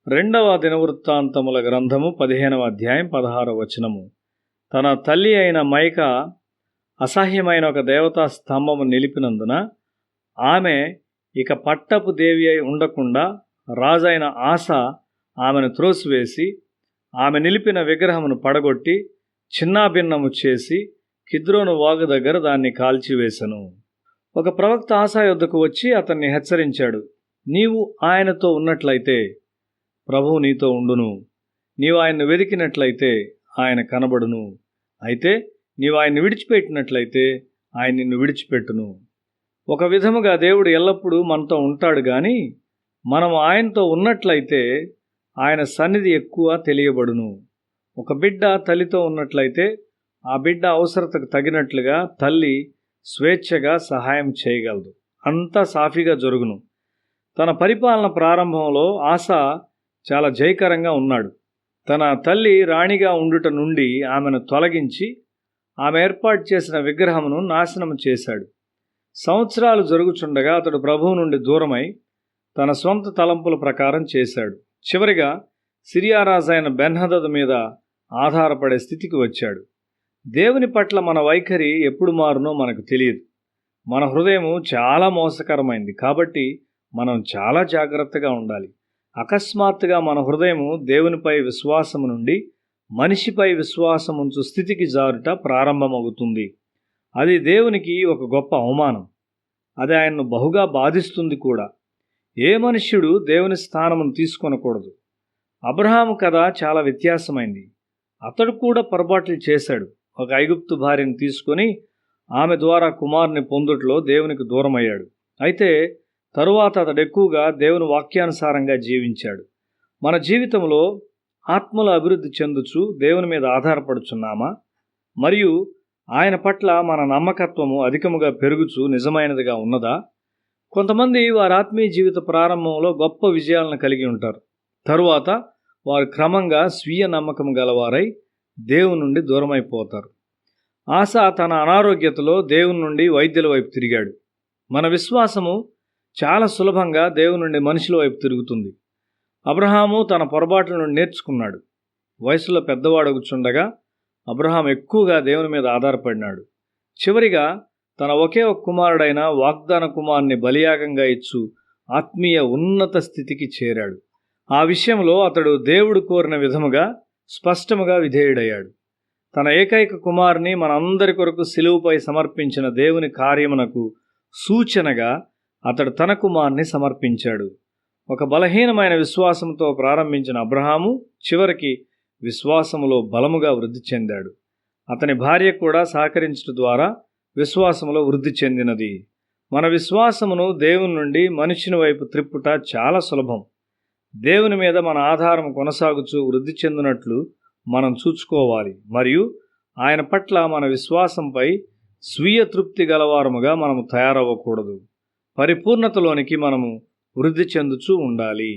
రెండవ దినవృత్తాంతముల గ్రంథము 15వ అధ్యాయం 16వ వచనము. తన తల్లి అయిన మైక అసహ్యమైన ఒక దేవతా స్తంభము నిలిపినందున ఆమె ఇక పట్టపు దేవి అయి ఉండకుండా రాజైన ఆస ఆమెను త్రోసివేసి ఆమె నిలిపిన విగ్రహమును పడగొట్టి చిన్నాభిన్నము చేసి కిద్రోను వాగు దగ్గర దాన్ని కాల్చివేశను. ఒక ప్రవక్త ఆసా యొద్దకు వచ్చి అతన్ని హెచ్చరించాడు. నీవు ఆయనతో ఉన్నట్లయితే ప్రభువు నీతో ఉండును, నీవు ఆయన్ను వెదికినట్లయితే ఆయన కనబడును, అయితే నీవు ఆయన్ని విడిచిపెట్టినట్లయితే ఆయన నిన్ను విడిచిపెట్టును. ఒక విధముగా దేవుడు ఎల్లప్పుడూ మనతో ఉంటాడు, కానీ మనం ఆయనతో ఉన్నట్లయితే ఆయన సన్నిధి ఎక్కువ తెలియబడును. ఒక బిడ్డ తల్లితో ఉన్నట్లయితే ఆ బిడ్డ అవసరతకు తగినట్లుగా తల్లి స్వేచ్ఛగా సహాయం చేయగలదు. అంతా సాఫీగా జరుగును. తన పరిపాలన ప్రారంభంలో ఆస చాలా జయకరంగా ఉన్నాడు. తన తల్లి రాణిగా ఉండుట నుండి ఆమెను తొలగించి ఆమె ఏర్పాటు చేసిన విగ్రహమును నాశనం చేశాడు. సంవత్సరాలు జరుగుచుండగా అతడు ప్రభువు నుండి దూరమై తన సొంత తలంపుల ప్రకారం చేశాడు. చివరిగా సిరియా రాజైన బెన్హదదు మీద ఆధారపడే స్థితికి వచ్చాడు. దేవుని పట్ల మన వైఖరి ఎప్పుడు మారునో మనకు తెలియదు. మన హృదయము చాలా మోసకరమైంది, కాబట్టి మనం చాలా జాగ్రత్తగా ఉండాలి. అకస్మాత్తుగా మన హృదయము దేవునిపై విశ్వాసము నుండి మనిషిపై విశ్వాసముంచు స్థితికి జారుట ప్రారంభమవుతుంది. అది దేవునికి ఒక గొప్ప అవమానం. అది ఆయన్ను బహుగా బాధిస్తుంది కూడా. ఏ మనుష్యుడు దేవుని స్థానమును తీసుకొనకూడదు. అబ్రహాము కథ చాలా వ్యత్యాసమైంది. అతడు కూడా పొరపాట్లు చేశాడు. ఒక ఐగుప్తు భార్యను తీసుకొని ఆమె ద్వారా కుమారుని పొందుట్లో దేవునికి దూరమయ్యాడు. అయితే తరువాత అతడు ఎక్కువగా దేవుని వాక్యానుసారంగా జీవించాడు. మన జీవితంలో ఆత్మలో అభివృద్ధి చెందుచు దేవుని మీద ఆధారపడుచున్నామా? మరియు ఆయన పట్ల మన నమ్మకత్వము అధికముగా పెరుగుచు నిజమైనదిగా ఉన్నదా? కొంతమంది వారి ఆత్మీయ జీవిత ప్రారంభంలో గొప్ప విజయాలను కలిగి ఉంటారు. తరువాత వారు క్రమంగా స్వీయ నమ్మకం గలవారై దేవుని నుండి దూరమైపోతారు. ఆస తన అనారోగ్యతలో దేవుని నుండి వైద్యుల వైపు తిరిగాడు. మన విశ్వాసము చాలా సులభంగా దేవుని నుండి మనుషుల వైపు తిరుగుతుంది. అబ్రహాము తన పొరపాట్ల నుండి నేర్చుకున్నాడు. వయసులో పెద్దవాడగుచుండగా అబ్రహాం ఎక్కువగా దేవుని మీద ఆధారపడినాడు. చివరిగా తన ఒకే ఒక కుమారుడైన వాగ్దాన కుమారుని బలియాగంగా ఇచ్చు ఆత్మీయ ఉన్నత స్థితికి చేరాడు. ఆ విషయంలో అతడు దేవుడు కోరిన విధముగా స్పష్టముగా విధేయుడయ్యాడు. తన ఏకైక కుమారుని మనందరి కొరకు సిలువుపై సమర్పించిన దేవుని కార్యమునకు సూచనగా అతడు తన కుమారుని సమర్పించాడు. ఒక బలహీనమైన విశ్వాసంతో ప్రారంభించిన అబ్రహాము చివరికి విశ్వాసములో బలముగా వృద్ధి చెందాడు. అతని భార్య కూడా సహకరించడం ద్వారా విశ్వాసములో వృద్ధి చెందినది. మన విశ్వాసమును దేవుని నుండి మనుషుని వైపు త్రిప్పుట చాలా సులభం. దేవుని మీద మన ఆధారం కొనసాగుచూ వృద్ధి చెందినట్లు మనం చూసుకోవాలి. మరియు ఆయన పట్ల మన విశ్వాసంపై స్వీయ తృప్తి గలవారముగా మనము తయారవ్వకూడదు. పరిపూర్ణతలోనికి మనము వృద్ధి చెందుచూ ఉండాలి.